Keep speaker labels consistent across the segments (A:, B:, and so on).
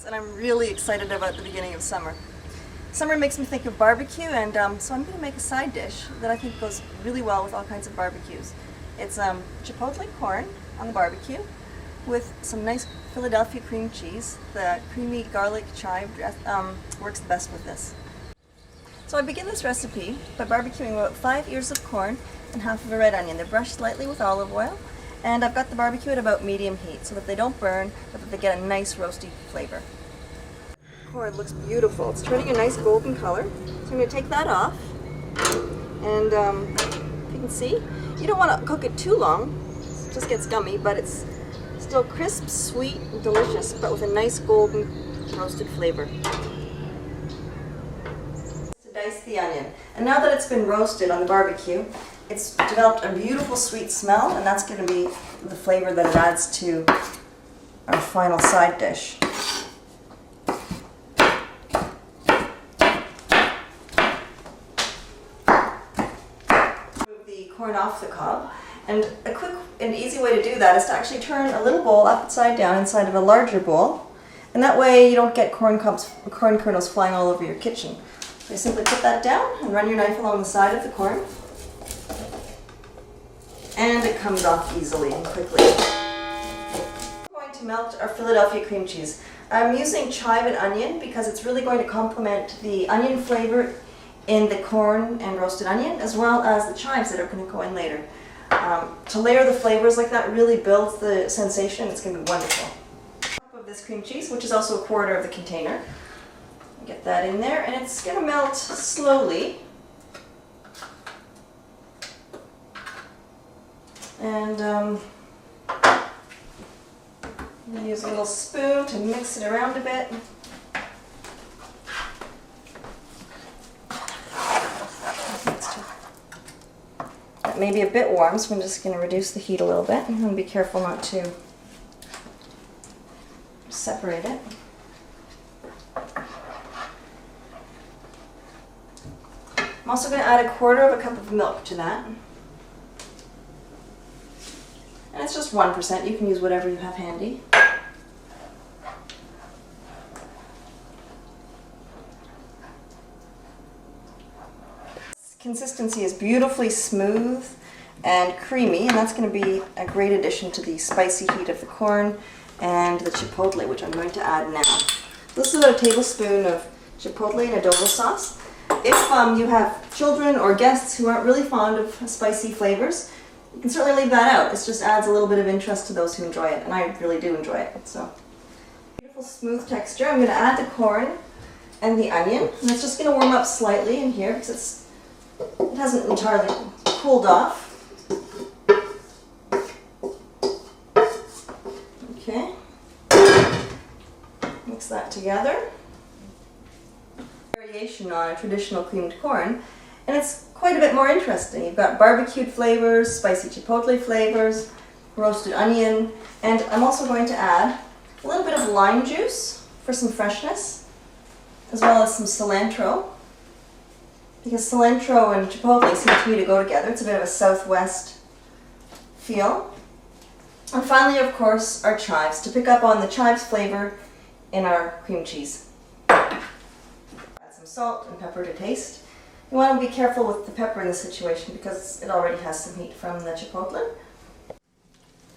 A: Chris, and I'm really excited about the beginning of summer. Summer makes me think of barbecue, and so I'm going to make a side dish that I think goes really well with all kinds of barbecues. It's chipotle corn on the barbecue with some nice Philadelphia cream cheese. The creamy garlic chive works the best with this. So I begin this recipe by barbecuing about 5 ears of corn and half of a red onion. They're brushed lightly with olive oil, and I've got the barbecue at about medium heat so that they don't burn, but that they get a nice roasty flavor. Corn looks beautiful. It's turning a nice golden color. So I'm going to take that off, and you can see, you don't want to cook it too long. It just gets gummy, but it's still crisp, sweet, and delicious, but with a nice golden roasted flavor. To dice the onion. And now that it's been roasted on the barbecue, it's developed a beautiful sweet smell, and that's going to be the flavor that it adds to our final side dish. Move the corn off the cob, and a quick and easy way to do that is to actually turn a little bowl upside down inside of a larger bowl, and that way you don't get corn kernels flying all over your kitchen. So you simply put that down and run your knife along the side of the corn, and it comes off easily and quickly. I'm going to melt our Philadelphia cream cheese. I'm using chive and onion because it's really going to complement the onion flavor in the corn and roasted onion, as well as the chives that are going to go in later. To layer the flavors like that really builds the sensation. It's going to be wonderful. Top of this cream cheese, which is also a quarter of the container. Get that in there, and it's going to melt slowly. And use a little spoon to mix it around a bit. That may be a bit warm, so I'm just going to reduce the heat a little bit, and be careful not to separate it. I'm also going to add a quarter of a cup of milk to that. And it's just 1%. You can use whatever you have handy. Consistency is beautifully smooth and creamy, and that's going to be a great addition to the spicy heat of the corn and the chipotle, which I'm going to add now. This is about a tablespoon of chipotle and adobo sauce. If you have children or guests who aren't really fond of spicy flavors, you can certainly leave that out. It just adds a little bit of interest to those who enjoy it, and I really do enjoy it. So, beautiful smooth texture. I'm going to add the corn and the onion, and it's just going to warm up slightly in here because it hasn't entirely cooled off. Okay, mix that together. Variation on a traditional creamed corn, and it's quite a bit more interesting. You've got barbecued flavors, spicy chipotle flavors, roasted onion, and I'm also going to add a little bit of lime juice for some freshness, as well as some cilantro, because cilantro and chipotle seem to me to go together. It's a bit of a southwest feel. And finally, of course, our chives, to pick up on the chives flavor in our cream cheese. Add some salt and pepper to taste. You want to be careful with the pepper in this situation because it already has some heat from the chipotle.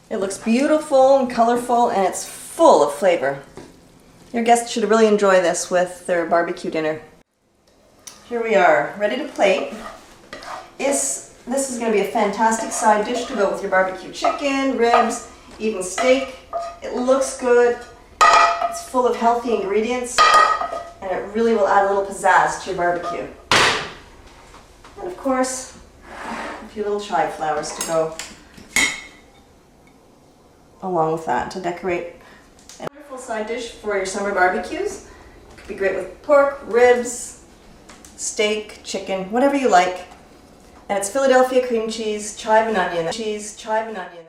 A: It looks beautiful and colorful, and it's full of flavor. Your guests should really enjoy this with their barbecue dinner. Here we are, ready to plate. This is going to be a fantastic side dish to go with your barbecue chicken, ribs, even steak. It looks good, it's full of healthy ingredients, and it really will add a little pizzazz to your barbecue. And of course, a few little chive flowers to go along with that to decorate. A wonderful side dish for your summer barbecues. It could be great with pork, ribs, steak, chicken, whatever you like. And it's Philadelphia cream cheese, chive and onion.